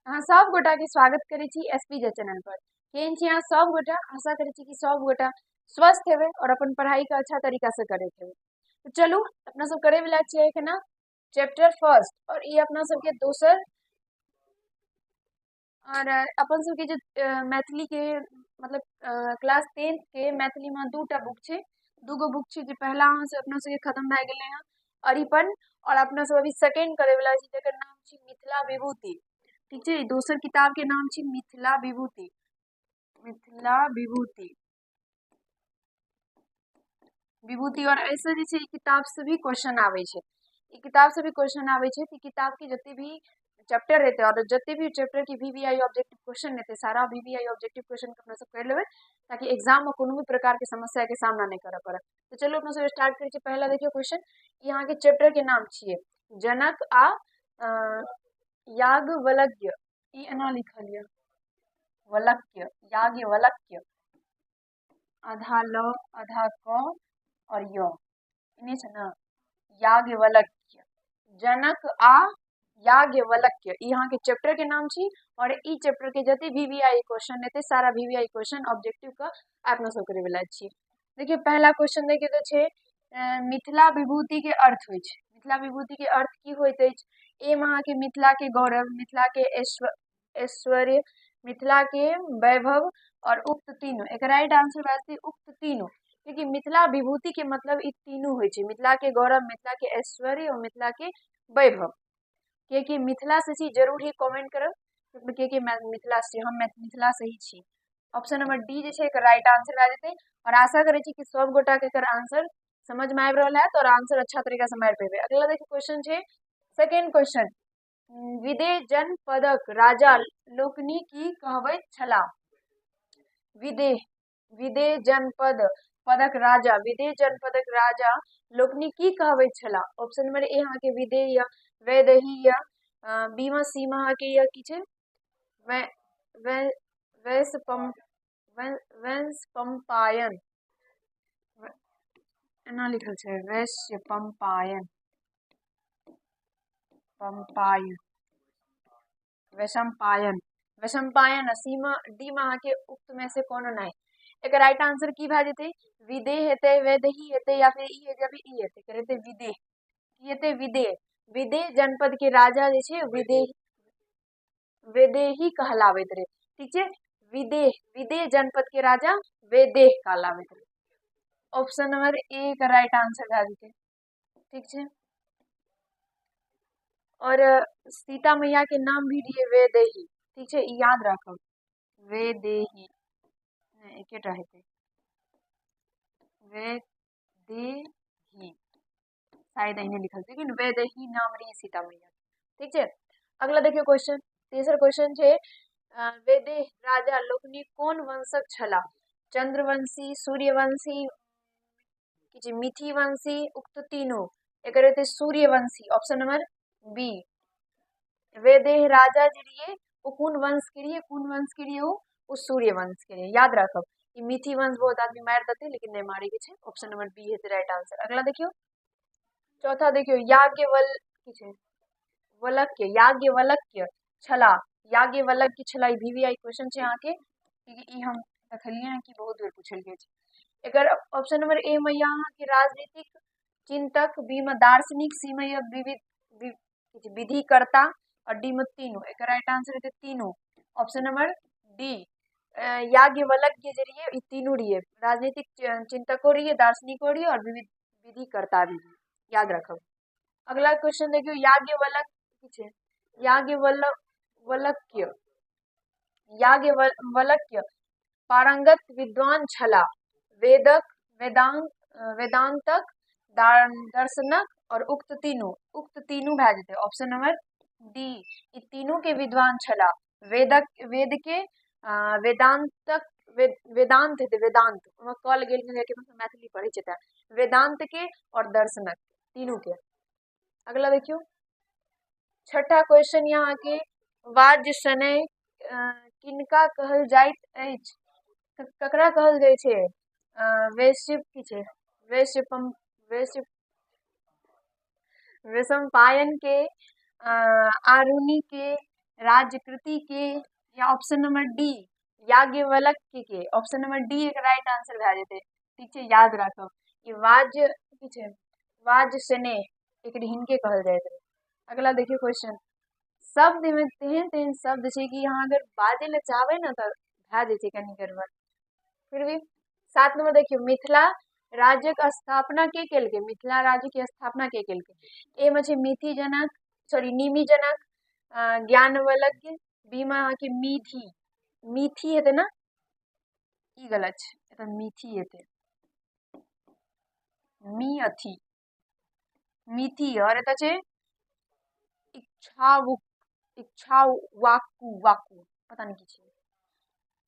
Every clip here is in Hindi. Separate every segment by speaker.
Speaker 1: अहाँ सब गोटा के स्वागत करे छी एसपीजे चैनल पर। केहन छी अहाँ सब गोटा? आशा करे छी कि सब गोटा स्वस्थ हेबे और अपन पढ़ाई का अच्छा तरीका से करैत हेबे। तो चलू अपना सब करे वाला छियै एखना चैप्टर फर्स्ट और ये अपना सबके दोसर और अपन सबके जो मैथिली के मतलब क्लास 10th के मैथिली में दूटा बुक छे, दूगो बुक छे। जो पहला अहाँ से अपना सबके खत्म भए गेले हैं अरिपन, और अपना सब अभी सेकंड करे वाला छी जेकर नाम छी मिथिला विभूति। ठीक है, दोसर किताब के नाम छी मिथिला विभूति। मिथिला विभूति विभूति और ऐसे जे छै ई किताब से भी क्वेश्चन आवे छै। ई किताब से भी क्वेश्चन आवे छै। तो किताब के जते भी चैप्टर रहते और जते भी चैप्टर की वीवीआई ऑब्जेक्टिव क्वेश्चन रहते सारा वीवीआई ऑब्जेक्टिव क्वेश्चन के अपना सब कर लेबे, ताकि एग्जाम में कोनो भी प्रकार के समस्या के सामना नहीं करे पड़े। तो चलो अपना सब स्टार्ट करे छी। पहला देखियो क्वेश्चन, यहाँ के चैप्टर के नाम छिए जनक आ याज्ञवल्क्य। ई एना लिखल ये वलक्य, याज्ञवल्क्य, आधा ल आधा क और य इन्हें छै ना याज्ञवल्क्य। जनक आ याज्ञवल्क्य यहाँ के चैप्टर के नाम छी। और ई चैप्टर के जते वीवीआई क्वेश्चन रहते सारा वीवीआई क्वेश्चन ऑब्जेक्टिव का अपना सब करे वाला छी। देखिए पहला क्वेश्चन देखिए तो छे मिथिला विभूति के अर्थ होय छै। मिथिला विभूति के अर्थ की होइत अछि? ए में अहाँ के मिथिला के गौरव, मिथिला के ऐश्वर्य, मिथिला के वैभव और उक्त तीनों। एक राइट आंसर बाजते उक्त तीनों, क्योंकि मिथिला विभूति के मतलब ई तीनों होय छै। मिथिला के गौरव, मिथिला के ऐश्वर्य और मिथिला के वैभव। के मिथिला से छी जरूर ही कमेंट करब के मिथिला से, हम मिथिला से ही छी। ऑप्शन नंबर डी जे छै एकर राइट आंसर भए जेतै। और आशा करे छी कि सब गोटा के एकर आंसर समझ में आबि रहल है और आंसर अच्छा तरीका से मारि पेबे। अगला देखिए क्वेश्चन छै सेकंड क्वेश्चन, विदेह जनपदक राजा लोकनि की कहबैत छलाह? विदेह, विदेह जनपद पदक राजा, विदेह जनपदक राजा लोकनि की कहबैत छलाह? ऑप्शन नंबर ए अहाँ के विदेह या वैदेही या बी में सी में अहाँ के या की छै वैशंपायन, एना लिखल छै वैशंपायन, पंपायन, वैशंपायन, वैशंपायन। सी में डी में अहाँ के उक्त में से कोनो नहीं। एक राइट आंसर की भए जेतै? विदेह हेतै, वैदेही हेतै या फिर ई हेतै, अभी ई हेतै कर हेतै विदेह। की हेतै? विदेह। विदेह जनपद के राजा जे छै विदेह, वेदेही कहलावैत रहे। ठीक छै, विदेह, विदेह जनपद के राजा वेदेह कहलावैत रहे। ऑप्शन नंबर ए का राइट आंसर भए जेतै। ठीक छै, और सीता मैया के नाम भी दिए वेदेही। ठीक छै, ई याद रखब वेदेही, एकेटा हेतै वेदेही, शायद अहिने लिखल छै लेकिन वेदेही नाम रही सीता मैया। ठीक है, अगला देखियो क्वेश्चन, तेसर क्वेश्चन छे वेदेह राजा लोकनि कोन वंशक छला? चंद्रवंशी, सूर्यवंशी, मिथिवंशी, उक्त तीनों। एक रहते सूर्यवंशी, ऑप्शन नंबर बी। वेदेह राजा जी रहिए वो कौन वंश के लिए, कौन वंश के लिए? वो सूर्यवंश के लिए, याद रखब। ई मिथि वंश बहुत आदमी मार देते लेकिन नहीं मारे के छे। ऑप्शन नंबर बी है राइट आंसर। अगला देखियो चौथा देखियो वलक्य, याज्ञवल्क्य छला, याज्ञवल्क्य छला। ई वीवीआई क्वेश्चन छे यहाँ के, क्योंकि ई हम देखलिए हैं कि बहुत बेर पूछल गया छे। एकर ऑप्शन नंबर ए में यहाँ के राजनीतिक चिंतक, बी में दार्शनिक, सी में विधिकर्ता और डी में तीनों। एक राइट आंसर है तीनों, ऑप्शन नंबर डी। याज्ञवल्क्य जे रहिए ई तीनों रहिए, राजनीतिक चिंतको रहिए, दार्शनिको रहिए और विधिकर्ता भी, याद रखब। अगला क्वेश्चन देखियो याज्ञवल्क्य, याज्ञवल्क्य, याज्ञवल्क्य पारंगत विद्वान छला, वेदक, वेदांत, वेदांतक, दर्शनक और उक्त तीनों। उक्त तीनों भए जेतै, ऑप्शन नंबर डी। ई तीनों के विद्वान छला, वेदक, वेद के, वेदांतक, वेदांत हेतै, वेदांत ओहिमे कहल गेल मैथिली पढ़ै छै तैं, वेदांत के और दर्शनक तीनों के। अगला देखियो छठा क्वेश्चन यहाँ के वाज्य शनैः किनका कहल जाइत अछि? ककरा कहल जाइ छै? वैश्य की छै वैशंपायन के, आरुणि के, राजकृति के, या ऑप्शन नंबर डी याज्ञवल्क्य के। ऑप्शन नंबर डी एक राइट आंसर भए जेतै। ठीक छै, याद राखब ई वाज्य की छै, वाज्य स्नेह एकरे हिनके कहल जाइत रहे। अगला देखियो क्वेश्चन, शब्द में तेहन तेहन शब्द छै कि अहाँ अगर बाजे ले चाहबै ने तऽ भए जाइ छै कनी गड़बड़, फिर भी 7 नंबर देखियो, मिथिला राज्य के स्थापना के केलकै, मिथिला राज्य के स्थापना के केलकै। ए में छै मिथि जनक, सॉरी निमि जनक, ज्ञानवल्क्य, बी में अहाँके मिथि, मिथि हेतै ना, ई गलत छै, एतऽ मिथि हेतै, मी अथी मिथि, और एतऽ छै इच्छावु, इच्छावाकु, वाकु पता नहीं की छै।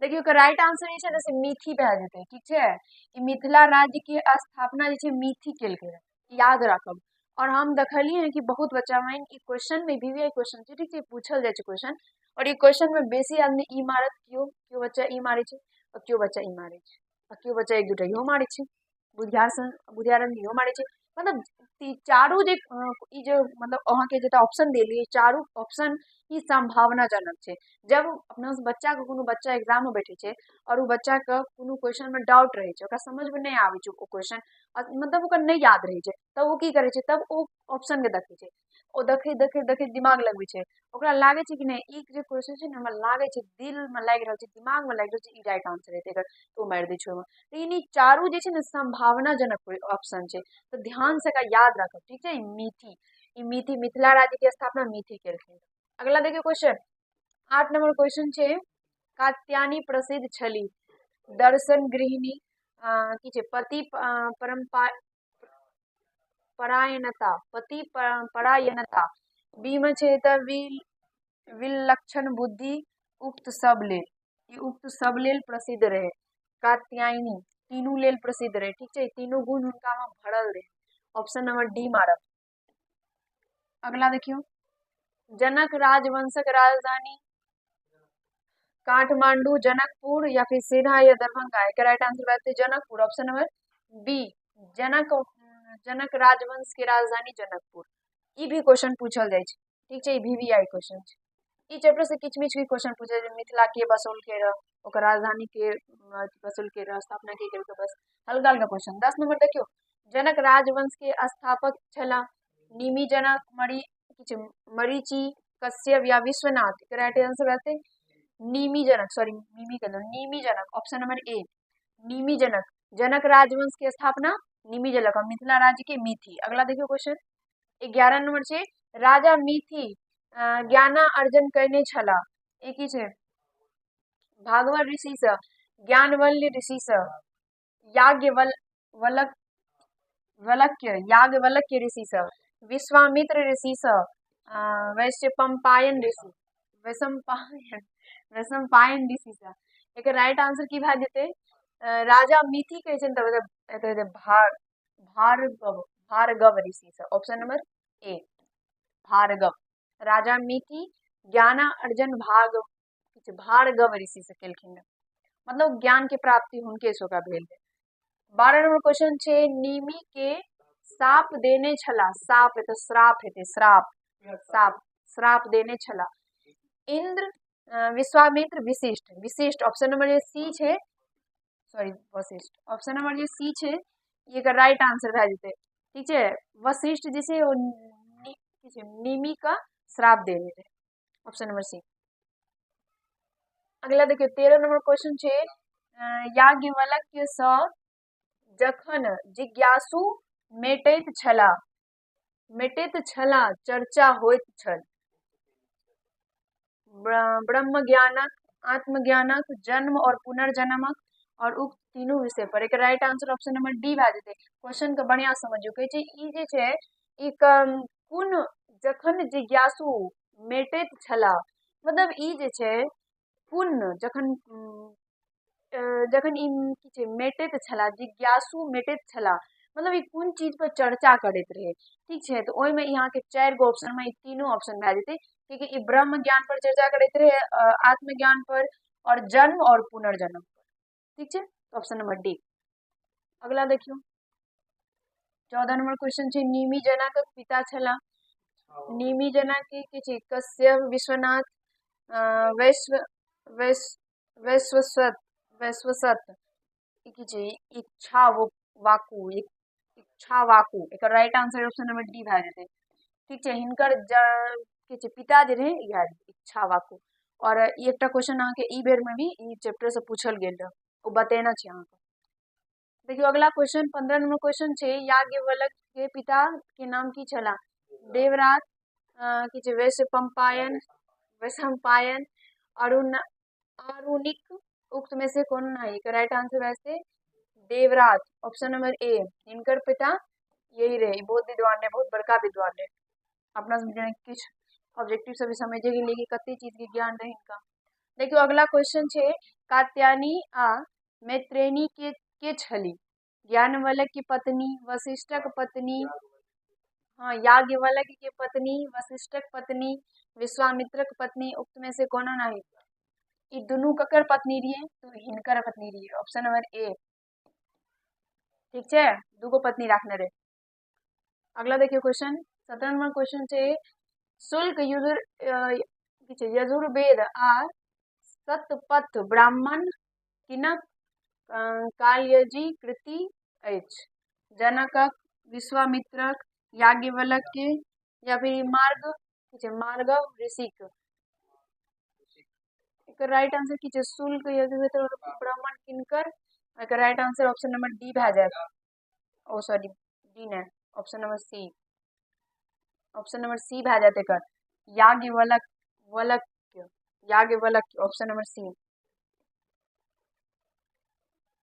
Speaker 1: देखियो के राइट आंसर जे छै ने से मिथि भए जेतै। ठीक छै, ई मिथिला राज्य के स्थापना जे छै मिथि केलकै रहे, याद राखब। और हम देखलिए हैं कि बहुत बच्चा में ई क्वेश्चन में वीवीआई क्वेश्चन छै, ठीक छै, पूछल जाय छै क्वेश्चन, और ई क्वेश्चन में बेसी आदमी ई मारत, क्यों बच्चा ई मारे छै, और क्यों बच्चा ई मारे छै, और क्यों बच्चा एक दूटा इहो मारे छै, बुधियार आदमी इहो मारे छै। मतलब चारू जे ई जो मतलब अहाँ के जेटा ऑप्शन देलिए, चारू ऑप्शन ही संभावनाजनक छै। जब अपना बच्चा के कोनो बच्चा एग्जाम में बैठे छै और उ बच्चा के कोनो क्वेश्चन में डाउट रहे छै, ओकरा समझ में नहीं आवे छै ओ क्वेश्चन, मतलब ओकरा नहीं याद रहे छै, तब वो की करे छै, तब ओ ऑप्शन के देखे छै, ओ देखे दिमाग लगबै छै, ओकरा लागे छै कि नहीं ई जे क्वेश्चन छै ने हमरा लागे छै दिल में लाग रहल छै, दिमाग में लाग रहल छै, ई राइट आंसर हेतै एकर, तो मारि दै छै ओहिमे। लेकिन ई चारू जे छै ने संभावनाजनक ऑप्शन छै, तो ध्यान से एकरा याद राखब। ठीक छै, ई मिथि मिथिला राज्य के स्थापना मिथि केलखिन। अगला देखियो क्वेश्चन, 8 नंबर क्वेश्चन छै, कात्यायनी प्रसिद्ध छली, दर्शन गृहिणी, की छै, पति परायणता, पति परायणता, बी में छै त विलक्षण बुद्धि, उक्त सब लेल, ई उक्त सब लेल प्रसिद्ध रहे। कात्यायनी तीनू लेल प्रसिद्ध रहे। ठीक छै, तीनों गुण हुनका में भरल रहे। ऑप्शन नंबर डी मारब। अगला देखियो, जनक राजवंशक राजधानी काठमांडू, जनकपुर, या फिर सीधा या दरभंगा, एक राइट आंसर बात जनकपुर। ऑप्शन नंबर बी जनक राजवंश के राजधानी जनकपुर। ई भी क्वेश्चन पूछल जाय छै। ठीक छै, ई वीवीआई क्वेश्चन छै। ई चैप्टर से किछ मिछ भी क्वेश्चन पूछे छै, मिथिला के बसौल के रह, ओकर राजधानी के बसौल के रह, स्थापना के केलकै, बस हल्का हल्का क्वेश्चन। 10 नंबर देखियो, जनक राजवंश के स्थापक छला निमि जनक, मरीचि, कश्यप, या विश्वनाथ, एक राइट आंसर रहते निमि जनक, सॉरी निमि कहलो, निमि जनक। ऑप्शन नंबर ए निमि जनक, जनक राजवंश के स्थापना निमि जनक, और मिथिला राज्य के मिथि। अगला देखियो क्वेश्चन 11 नंबर छै, राजा मिथि ज्ञान अर्जन करने छला, एक ही छै, भागवत ऋषि से, ज्ञानवल्य ऋषि से, याज्ञवल्क्य ऋषि से, विश्वामित्र ऋषि से, वैशंपायन ऋषि, वैशंपायन ऋषि से। एकर राइट आंसर की भए जेतै, राजा मिथि कहै छै ने तऽ भार्गव ऋषि से। ऑप्शन नंबर ए भार्गव, राजा मिथि ज्ञान अर्जन भार्गव ऋषि से केलखिन, मतलब ज्ञान के प्राप्ति हुनके से ओकरा भेल। 12 नंबर क्वेश्चन छै, निमि के साप देने छला, साप हेतै श्राप हेतै, श्राप देने छला इंद्र, विश्वामित्र, विशिष्ट, विशिष्ट। ऑप्शन नंबर जे सी छै, सॉरी वशिष्ठ, ऑप्शन नंबर जे सी छै ये का राइट आंसर भए जेतै। ठीक छै, वशिष्ठ जे छै निमि का श्राप दे रहे। Option number C. अगला देखियो 13 नंबर क्वेश्चन छै, याज्ञवल्क्य सँ जखन जिज्ञासु मेटैत छला, चर्चा होइत छल, ब्रह्म ज्ञानक, आत्मज्ञानक, जन्म और पुनर्जन्मक, और उक्त तीनों विषय पर। एक right answer option number D भए जेतै। क्वेश्चन के बढ़िया समझियो, कहै छै ई जे छै ई कोन जखन जिज्ञासु मेटैत छला, मतलब ई जे छै पुण्य जखन जखन ई की छै मेटैत छला, जिज्ञासु मेटैत छला, मतलब ई कोन चीज पर चर्चा करैत रहे। ठीक छै, तो ओहिमे यहाँ के 4 गो ऑप्शन में तीनों ऑप्शन भए जेतै, क्योंकि ई ब्रह्म ज्ञान पर चर्चा करैत रहे, आत्मज्ञान पर, और जन्म और पुनर्जन्म पर। ठीक छै, ऑप्शन नंबर डी। अगला देखियो 14 नंबर क्वेश्चन छै, निमि जनक पिता छला, निमि जनक के छै कश्यप, विश्वनाथ, वैश्व वैश्व वैश्वसत वैश्वसत ई की छै इच्छा वाकु इच्छा वाकु एकर right answer option number D भए जेतै। ठीक छै, हिनकर की छै पिता जे रहे इएह इच्छा वाकु। और ई एकटा क्वेश्चन अहाँके ई बेर में भी ई चैप्टर से पूछल गेल रहे, ओ बतेना छै अहाँके। देखियो अगला क्वेश्चन 15 नंबर क्वेश्चन छै याज्ञवल्क्य के पिता के नाम की छला? देवरात, की छै वैशंपायन वैशंपायन, आरुणिक, उक्त में से कौन नहीं? राइट आंसर वैसे देवरात ऑप्शन नंबर ए। इनकर पिता यही रहे, बहुत विद्वान रहे, बहुत बड़का विद्वान रहे। अपना किछ ऑब्जेक्टिव से भी समझे के लिए कते चीज के ज्ञान रहे इनका। देखियो अगला क्वेश्चन छै कात्यायनी आ मैत्रेयी के छली? ज्ञानवल्क्य की पत्नी, वशिष्ठक पत्नी, हाँ याज्ञवल्क्य की पत्नी, वशिष्ठक पत्नी, विश्वामित्रक पत्नी, उक्त में से कोनो नहीं? ई दुनू ककर पत्नी रहिए? तो हिनकर पत्नी रहिए, ऑप्शन नंबर ए। ठीक है, दूगो पत्नी रखने रहे। अगला देखियो क्वेश्चन 17 नंबर क्वेश्चन छै शुल्क यजुर्वेद आ सतपथ ब्राह्मण किनक कालयजी कृति अछि? जनकक, विश्वामित्रक, याज्ञवल्क्य या फिर मार्गव ऋषिक? एकर राइट आंसर की छै शुल्क यजुर्वेद ब्राह्मण किनकर? एकर right answer option number D भए जाएत। ओ सॉरी डी ने, option number C. Option number C भए जाएत एकर याज्ञवल्क्य ऑप्शन नंबर सी।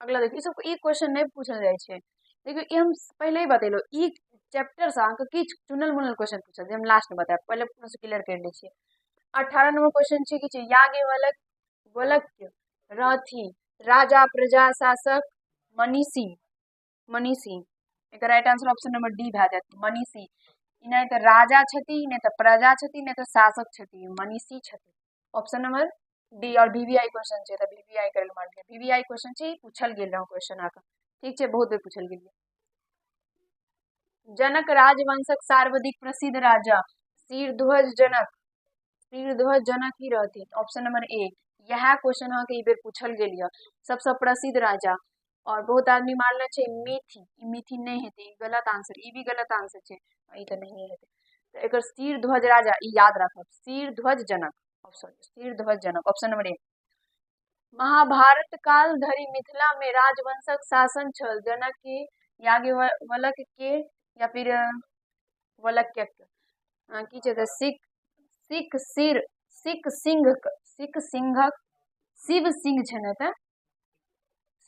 Speaker 1: अगला देखिए सब ई क्वेश्चन नहीं पूछल जाए छै। देखियो ई हम पहले ही बतेलो, ई चैप्टर से अहाँके किछ चुनल मुनल क्वेश्चन पूछल जे हम लास्ट में बताएब, पहले अपना से क्लियर कर लै छियै। 18 नंबर क्वेश्चन छै कि छै याज्ञवल्क्य रहथि राजा, प्रजा, शासक, मनीषी। एकर right answer option number D भए जाएत मनीषी। नहीं तो राजा छथि, नहीं तो प्रजा छथि, नहीं तो शासक छथि, मनीषी छथि, ऑप्शन नंबर डी। और वीवीआई क्वेश्चन छै, वीवीआई करल मान लिया, वीवीआई क्वेश्चन छै पूछल गेल रहो क्वेश्चन आके। ठीक छै, बहुत बेर पूछल गेल। जनक राजवंशक सर्वाधिक प्रसिद्ध राजा शीरध्वज जनक ही रहथिन, ऑप्शन नंबर ए। यह क्वेश्चन अहाँके ई बेर पूछल गेल य, सबसे प्रसिद्ध राजा। और बहुत आदमी मानले छै मिथि नहीं हेते, गलत आंसर, ई भी गलत आंसर छै, ई तो नहीं हेते। तो एकर शीरध्वज राजा ई याद रखब, शीरध्वज जनक, शीरध्वज जनक ऑप्शन नंबर ए। महाभारत काल धरि मिथिला में राजवंशक शासन छल, जनक के, याज्ञवल्क्य के या फिर वल्क्य की छै तऽ शिव सिंह छै ने, तऽ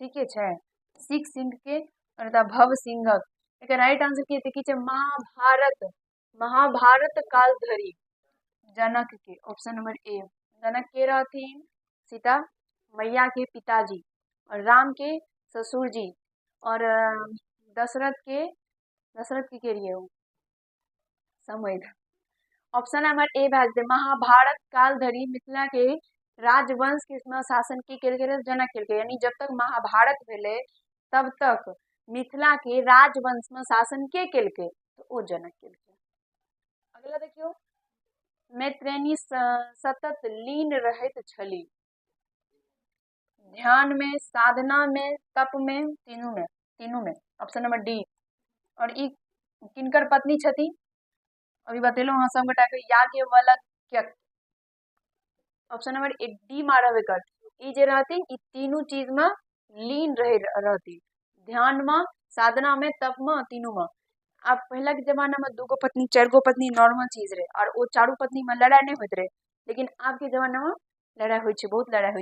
Speaker 1: सीखे छै सिख सिंह के और भव सिंहक। एकर राइट आंसर की छै महाभारत काल धरि जनक के, ऑप्शन नंबर ए। जनक के रहथिन सीता मैया के पिताजी और राम के ससुर जी, और दशरथ के रहिए समय। ऑप्शन नंबर ए भए जेतै महाभारत काल धरि मिथिला के राजवंश के शासन की केलकै? जनक केलकै, यानी जब तक महाभारत भेलै तब तक मिथिला के राजवंश में शासन के केलकै? तो ओ जनक केलकै। अगला देखियो मैत्रेयी सतत लीन रहैत छली, ध्यान में, साधना में, तप में, तीनों में, ऑप्शन नंबर डी। और ई किनकर पत्नी छथि? अभी बतेलो हाँ सब गोटा के याज्ञवल्क्य, ऑप्शन नंबर डी मारब एकर। ई जे रहथिन ई तीनों चीज में लीन रहती, ध्यान में, साधना में, तप में, तीनों में। अब पहला के जमाना में 2 गो पत्नी 4 गो पत्नी नॉर्मल चीज रहे, और वो चारू पत्नी में लड़ाई नहीं होते रहे, लेकिन आज के जमाना में लड़ाई हो, बहुत लड़ाई हो।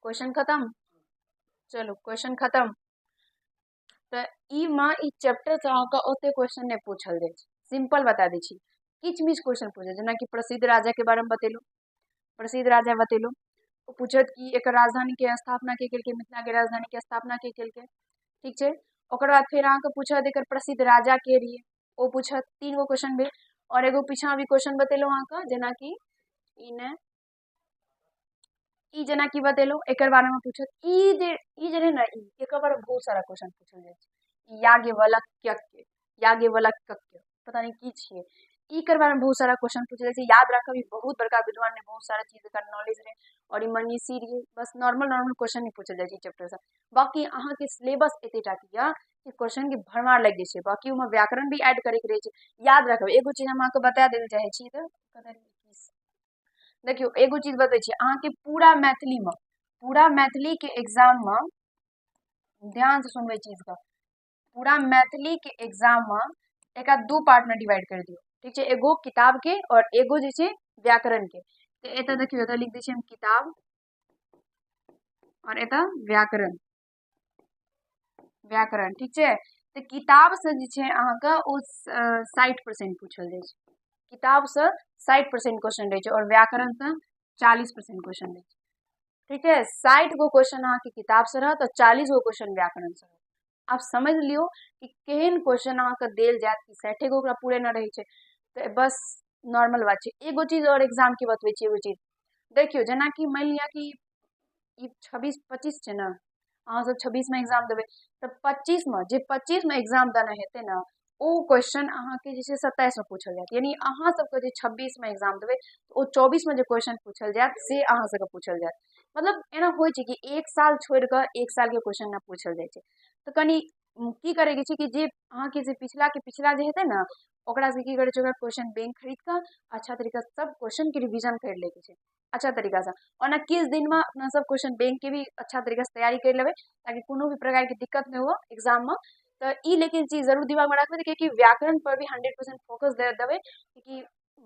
Speaker 1: क्वेश्चन खत्म, चलो क्वेश्चन खत्म। तो ई चैप्टर से अहाँके ओते क्वेश्चन नहीं पूछल जाए, सिंपल बता दै छी। किछ मिछ क्वेश्चन पूछे, जेना कि प्रसिद्ध राजा के बारे में बतेलू, प्रसिद्ध राजा बतेलू, वो पूछत कि एक राजधानी के स्थापना के केलकै, मिथिला के राजधानी के स्थापना के केलकै। ठीक है, ओकर बाद फिर अहाँके पूछत एक प्रसिद्ध राजा के रहिए, वो पूछत 3 गो क्वेश्चन भेल। और एगो पीछा भी क्वेश्चन बतेलू अहाँके, जेना कि ई जेना कि बतेलू एकर बारे में पूछत। ई जे रहे ना, एकर बारे में बहुत सारा क्वेश्चन पूछल जाए छै। याज्ञवल्क्य पता नहीं की छिए, ई कर बारे में बहुत सारा क्वेश्चन पूछे जैसे याद रखब ई बहुत बड़का विद्वान ने बहुत सारा चीज का नॉलेज रहे और ई मनीषी रहे बस नॉर्मल नॉर्मल क्वेश्चन ही पूछल जाए चैप्टर से बाकी अहाँ के सिलेबस एतेटा के या कि क्वेश्चन के भरमार लग जाए बाकी उमे व्याकरण भी ऐड करे के रहे याद रखब एगो चीज हम अहाँके बता देल चाहे छी तो देखियो एगो चीज बता छी अहाँ के पूरा मैथिली के एग्जाम में ध्यान से सुनबे चीज का पूरा मैथिली के एग्जाम में एक दू पार्ट में डिवाइड कर दियो ठीक है एगो किताब के और एगो जैसे व्याकरण के तो एता देखियो एता लिख दै छी हम किताब और एता व्याकरण ठीक है तो किताब से जे छै अहाँ के ओ 60% पूछल जाय छै किताब से 60% क्वेश्चन रहे और व्याकरण से 40% क्वेश्चन रहे ठीक है 60 गो क्वेश्चन अहाँ के किताब से रहत और 40 गो क्वेश्चन व्याकरण से रहत आप समझ लियो कि केहन क्वेश्चन अहाँ के देल जात कि 60 गो पूरे न रहे छै तो बस नॉर्मल बात छै एगो चीज और एग्जाम के बतबै छी एगो चीज देखियो जना कि मान लिया कि 26-25 छै ना अहाँ सब 26 में एग्जाम देबे तो 25 में एग्जाम देना हेते ना ओ क्वेश्चन अहाँ के जैसे 27 में पूछल जात यानी अहाँ सबके जे 26 में एग्जाम देबे तो 24 में जो क्वेश्चन पूछल जात से अहाँ सबके पूछल जात मतलब एना होय छै कि एक साल छोड़ के एक साल के क्वेश्चन ना पूछल जाय छै तो कनी की करे के छै कि जे अहाँ के जे पिछला जे हेते ना ओकरा से की करे छै क्वेश्चन बैंक खरीद के अच्छा तरीका से सब क्वेश्चन के रिवीजन कर ले के छै अच्छा तरीका से और ना किस दिन में अपना सब क्वेश्चन बैंक के भी अच्छा तरीका से तैयारी कर लेवे ताकि कोनो भी प्रकार की दिक्कत नहीं हो एग्जाम में तो ई लेकिन चीज जरूर दिमाग में रखबे क्योंकि व्याकरण पर भी 100% फोकस दे देवे क्योंकि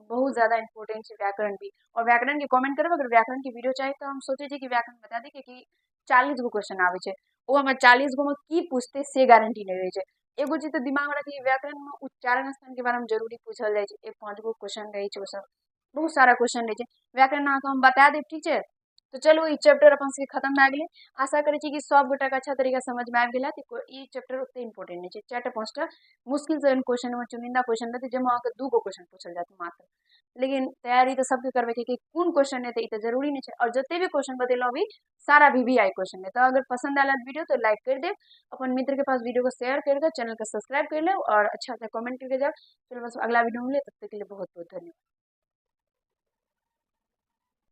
Speaker 1: बहुत ज्यादा इंपोर्टेंट है व्याकरण भी और व्याकरण के कमेंट करब अगर व्याकरण की वीडियो चाहिए तो हम सोचे कि व्याकरण बता दी कि 40 गो क्वेश्चन आवे छै वो हमें 40 गो में की पूछते से गारंटी नहीं रहे छै एगो चीज तो दिमाग में रखिए व्याकरण में उच्चारण स्थान के बारे में जरूरी पूछल जाए छै 5 गो क्वेश्चन रहे छै सब बहुत सारा क्वेश्चन रहे छै व्याकरण अहाँ हम बता देब ठीक है तो चलो ई चैप्टर अपन सबके खत्म भए गेलै आशा करै छी कि सब गोटा के अच्छा तरीका समझ में आबि गेल ई चैप्टर ओते इंपोर्टेंट नहीं छै 4-5टा मुश्किल से क्वेश्चन में चुनिंदा क्वेश्चन रहते जैमे अहाँके 2 गो क्वेश्चन पूछल जात मात्र लेकिन तैयारी तो सबके करबे के कौन क्वेश्चन है तो जरूरी नहीं है और जते भी क्वेश्चन बतेलो अभी सारा VVI क्वेश्चन है तो अगर पसंद आया वीडियो तो लाइक कर दे अपन मित्र के पास वीडियो को शेयर करके चैनल को सब्सक्राइब कर ले और अच्छा से कमेंट करके जाओ चलो बस अगला वीडियो मिले तब तक के लिए बहुत बहुत धन्यवाद।